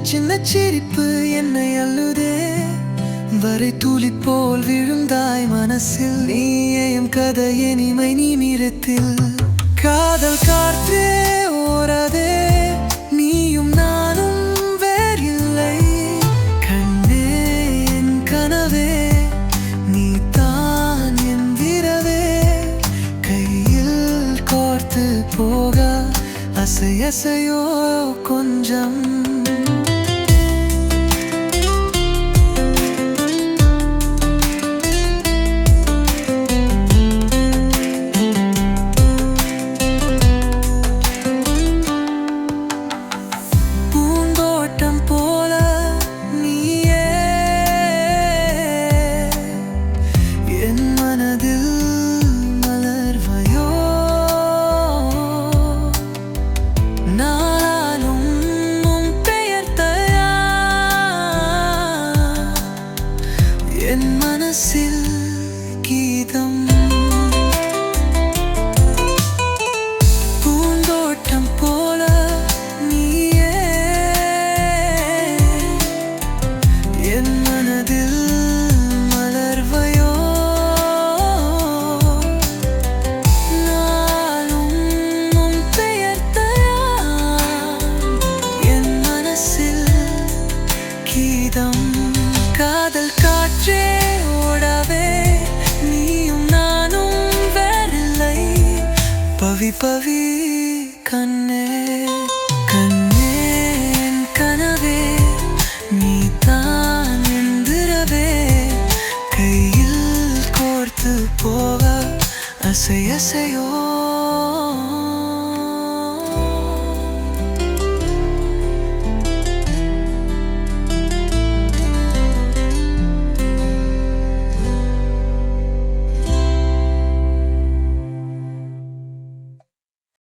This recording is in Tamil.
சின்ன சிரிப்பு என்னை அள்ளுதே. வரை துளி போல் விழுந்தாய் மனசில். நீயும் கதையை இனிமை நிமிரத்தில். காதல் காற்றே ஓரதே, நீயும் நானும் வேறில்லை. கண்ணே என் கனவே, நீ தான் என் விரவே. கையில் கோர்த்து போக அசையோ கொஞ்சம். பூந்தோட்டம் போல நீயே என் மனதில் மலர்வையோ. நானும் உன் பெயர்த்தயா என் மனசில் கீதம். பூந்தோட்டம் போல நீயே என் மனதில் மலர்வையோ. நானும் உன் பெயர்த்தயா என் மனசில் கீதம். காதல் காற்றே ஓடவே, நீயும் நானும் வேறில்லை. பவி பவி கண்ணே, கண்ணே என் கனவே, நீ தான் என் திரவே. கையில் கோர்த்து போக அசையோ